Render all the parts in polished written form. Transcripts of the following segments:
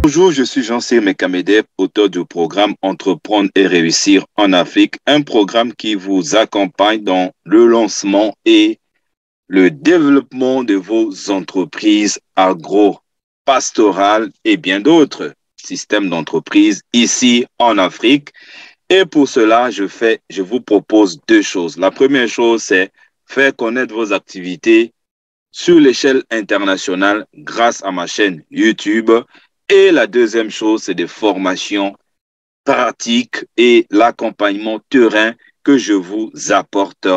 Bonjour, je suis Jean-Cyr Mekamedeb, auteur du programme Entreprendre et réussir en Afrique, un programme qui vous accompagne dans le lancement et le développement de vos entreprises agro-pastorales et bien d'autres systèmes d'entreprise ici en Afrique. Et pour cela, je vous propose deux choses. La première chose, c'est faire connaître vos activités sur l'échelle internationale grâce à ma chaîne YouTube. Et la deuxième chose, c'est des formations pratiques et l'accompagnement terrain que je vous apporte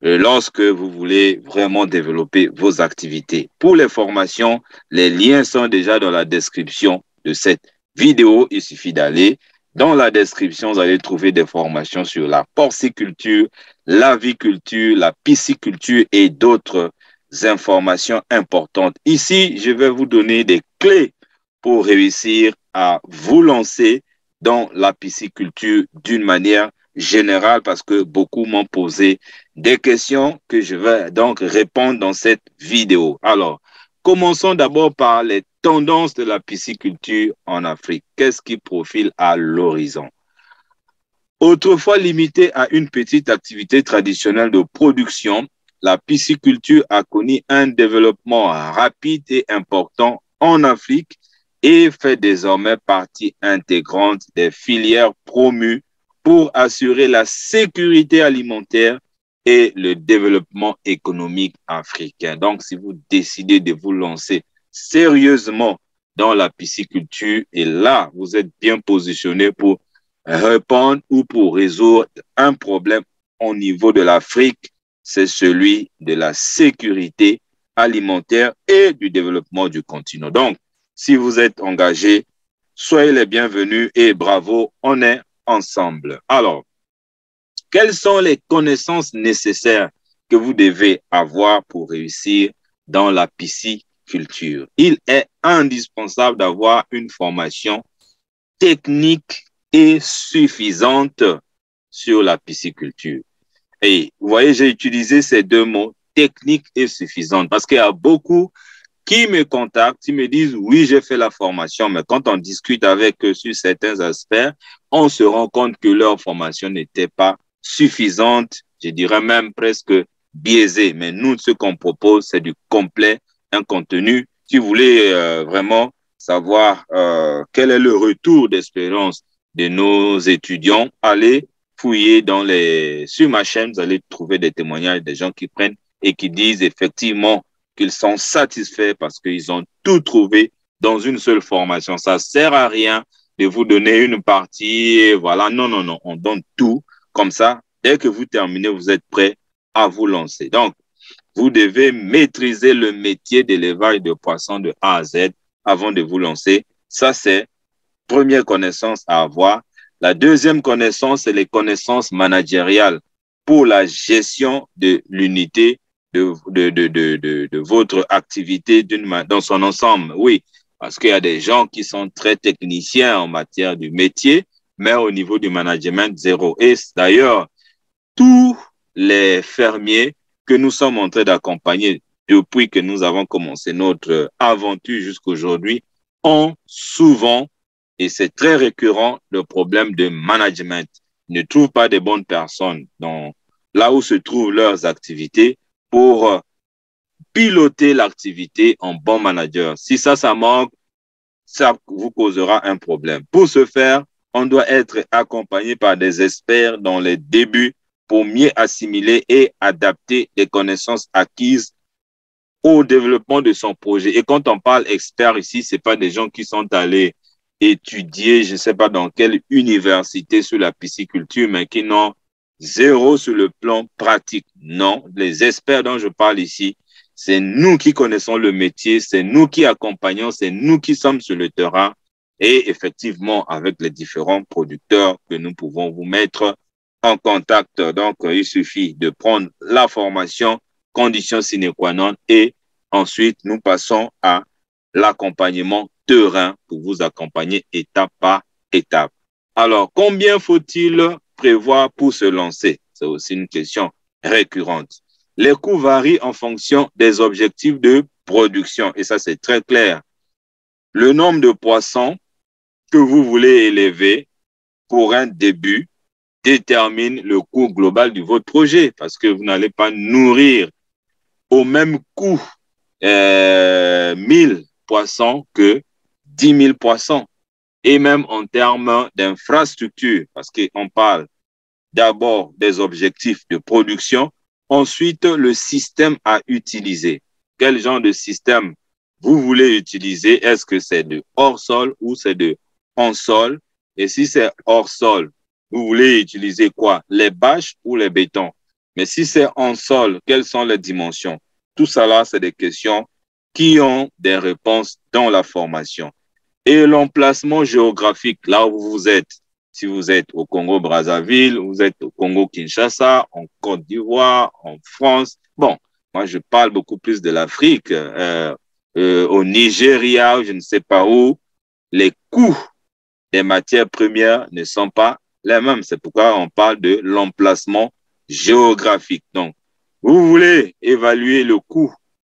lorsque vous voulez vraiment développer vos activités. Pour les formations, les liens sont déjà dans la description de cette vidéo. Il suffit d'aller dans la description, vous allez trouver des formations sur la porciculture, l'aviculture, la pisciculture et d'autres informations importantes. Ici, je vais vous donner des clés pour réussir à vous lancer dans la pisciculture d'une manière générale parce que beaucoup m'ont posé des questions que je vais donc répondre dans cette vidéo. Alors, commençons d'abord par les tendances de la pisciculture en Afrique. Qu'est-ce qui profile à l'horizon? Autrefois limitée à une petite activité traditionnelle de production, la pisciculture a connu un développement rapide et important en Afrique et fait désormais partie intégrante des filières promues pour assurer la sécurité alimentaire et le développement économique africain. Donc, si vous décidez de vous lancer sérieusement dans la pisciculture, et là, vous êtes bien positionné pour répondre ou pour résoudre un problème au niveau de l'Afrique, c'est celui de la sécurité alimentaire et du développement du continent. Donc, si vous êtes engagé, soyez les bienvenus et bravo, on est ensemble. Alors, quelles sont les connaissances nécessaires que vous devez avoir pour réussir dans la pisciculture? Il est indispensable d'avoir une formation technique et suffisante sur la pisciculture. Et vous voyez, j'ai utilisé ces deux mots, technique et suffisante, parce qu'il y a beaucoup qui me contactent, qui me disent, oui, j'ai fait la formation, mais quand on discute avec eux sur certains aspects, on se rend compte que leur formation n'était pas suffisante, je dirais même presque biaisée. Mais nous, ce qu'on propose, c'est du complet, un contenu. Si vous voulez vraiment savoir quel est le retour d'expérience de nos étudiants, allez fouiller sur ma chaîne, vous allez trouver des témoignages des gens qui prennent et qui disent effectivement qu'ils sont satisfaits parce qu'ils ont tout trouvé dans une seule formation. Ça sert à rien de vous donner une partie et voilà. Non, non, non. On donne tout comme ça. Dès que vous terminez, vous êtes prêt à vous lancer. Donc, vous devez maîtriser le métier d'élevage de poissons de A à Z avant de vous lancer. Ça, c'est première connaissance à avoir. La deuxième connaissance, c'est les connaissances managériales pour la gestion de l'unité de votre activité dans son ensemble. Oui, parce qu'il y a des gens qui sont très techniciens en matière du métier, mais au niveau du management, zéro. Et d'ailleurs, tous les fermiers que nous sommes en train d'accompagner depuis que nous avons commencé notre aventure jusqu'aujourd'hui ont souvent, et c'est très récurrent, le problème de management. Ils ne trouvent pas de bonnes personnes là où se trouvent leurs activités pour piloter l'activité en bon manager. Si ça manque, ça vous causera un problème. Pour ce faire, on doit être accompagné par des experts dans les débuts pour mieux assimiler et adapter les connaissances acquises au développement de son projet. Et quand on parle experts ici, ce n'est pas des gens qui sont allés étudier, je ne sais pas dans quelle université sur la pisciculture, mais qui n'ont zéro sur le plan pratique. Non, les experts dont je parle ici, c'est nous qui connaissons le métier, c'est nous qui accompagnons, c'est nous qui sommes sur le terrain et effectivement avec les différents producteurs que nous pouvons vous mettre en contact. Donc, il suffit de prendre la formation, condition sine qua non et ensuite nous passons à l'accompagnement terrain pour vous accompagner étape par étape. Alors, combien faut-il prévoir pour se lancer? C'est aussi une question récurrente. Les coûts varient en fonction des objectifs de production. Et ça, c'est très clair. Le nombre de poissons que vous voulez élever pour un début détermine le coût global de votre projet parce que vous n'allez pas nourrir au même coût 1000 poissons que 10 000 poissons. Et même en termes d'infrastructure, parce qu'on parle d'abord des objectifs de production, ensuite le système à utiliser. Quel genre de système vous voulez utiliser? Est-ce que c'est de hors sol ou c'est de en sol? Et si c'est hors sol, vous voulez utiliser quoi? Les bâches ou les bétons? Mais si c'est en sol, quelles sont les dimensions? Tout ça là, c'est des questions qui ont des réponses dans la formation. Et l'emplacement géographique, là où vous êtes, si vous êtes au Congo-Brazzaville, vous êtes au Congo-Kinshasa, en Côte d'Ivoire, en France. Bon, moi, je parle beaucoup plus de l'Afrique, au Nigeria, je ne sais pas où. Les coûts des matières premières ne sont pas les mêmes. C'est pourquoi on parle de l'emplacement géographique. Donc, vous voulez évaluer le coût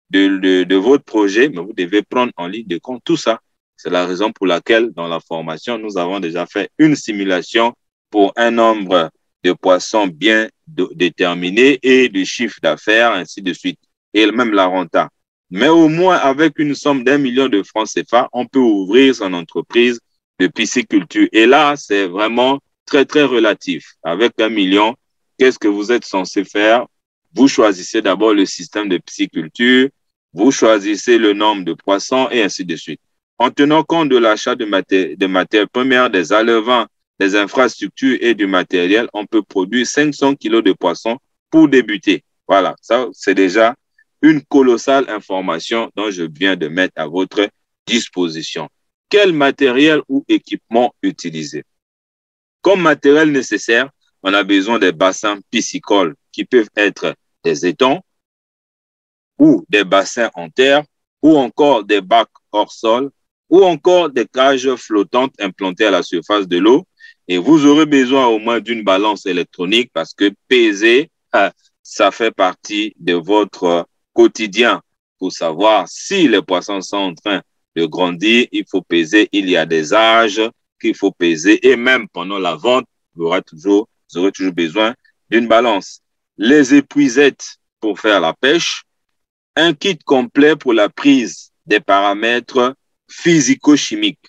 de votre projet, mais vous devez prendre en ligne de compte tout ça. C'est la raison pour laquelle, dans la formation, nous avons déjà fait une simulation pour un nombre de poissons bien déterminé et de chiffre d'affaires, ainsi de suite, et même la renta. Mais au moins, avec une somme d'1 million de francs CFA, on peut ouvrir son entreprise de pisciculture. Et là, c'est vraiment très, très relatif. Avec 1 million, qu'est-ce que vous êtes censé faire? Vous choisissez d'abord le système de pisciculture, vous choisissez le nombre de poissons et ainsi de suite. En tenant compte de l'achat de matières premières, des allevants, des infrastructures et du matériel, on peut produire 500 kilos de poissons pour débuter. Voilà, ça, c'est déjà une colossale information dont je viens de mettre à votre disposition. Quel matériel ou équipement utiliser? Comme matériel nécessaire, on a besoin des bassins piscicoles qui peuvent être des étangs ou des bassins en terre ou encore des bacs hors sol ou encore des cages flottantes implantées à la surface de l'eau. Et vous aurez besoin au moins d'une balance électronique parce que peser, ça fait partie de votre quotidien. Pour savoir si les poissons sont en train de grandir, il faut peser. Il y a des âges qu'il faut peser. Et même pendant la vente, vous aurez toujours besoin d'une balance. Les épuisettes pour faire la pêche. Un kit complet pour la prise des paramètres physico-chimiques.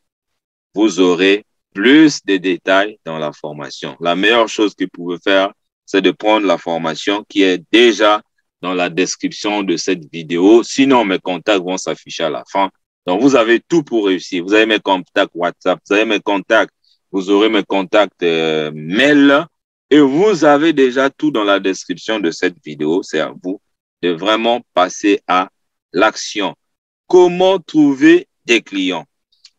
Vous aurez plus de détails dans la formation. La meilleure chose que vous pouvez faire, c'est de prendre la formation qui est déjà dans la description de cette vidéo. Sinon, mes contacts vont s'afficher à la fin. Donc, vous avez tout pour réussir. Vous avez mes contacts WhatsApp, vous avez mes contacts, vous aurez mes contacts mail et vous avez déjà tout dans la description de cette vidéo. C'est à vous de vraiment passer à l'action. Comment trouver des clients?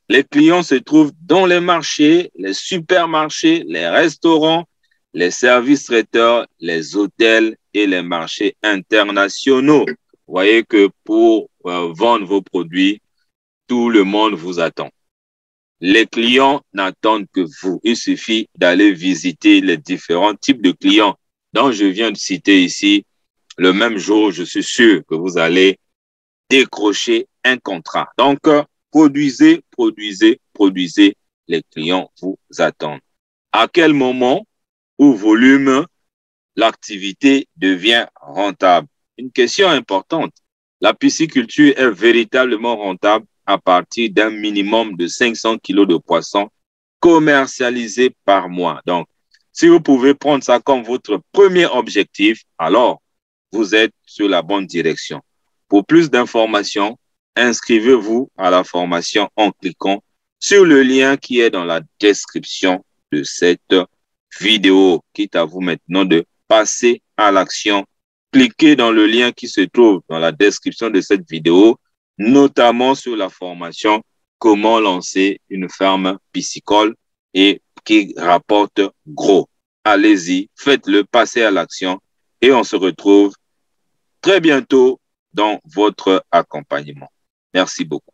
Les clients se trouvent dans les marchés, les supermarchés, les restaurants, les services traiteurs, les hôtels et les marchés internationaux. Vous voyez que pour vendre vos produits, tout le monde vous attend. Les clients n'attendent que vous. Il suffit d'aller visiter les différents types de clients dont je viens de citer ici. Le même jour, je suis sûr que vous allez décrocher un contrat. Donc, produisez, les clients vous attendent. À quel moment ou volume l'activité devient rentable? Une question importante. La pisciculture est véritablement rentable à partir d'un minimum de 500 kilos de poissons commercialisés par mois. Donc, si vous pouvez prendre ça comme votre premier objectif, alors vous êtes sur la bonne direction. Pour plus d'informations, inscrivez-vous à la formation en cliquant sur le lien qui est dans la description de cette vidéo. Quitte à vous maintenant de passer à l'action, cliquez dans le lien qui se trouve dans la description de cette vidéo, notamment sur la formation comment lancer une ferme piscicole et qui rapporte gros. Allez-y, faites-le, passez à l'action et on se retrouve très bientôt dans votre accompagnement. Merci beaucoup.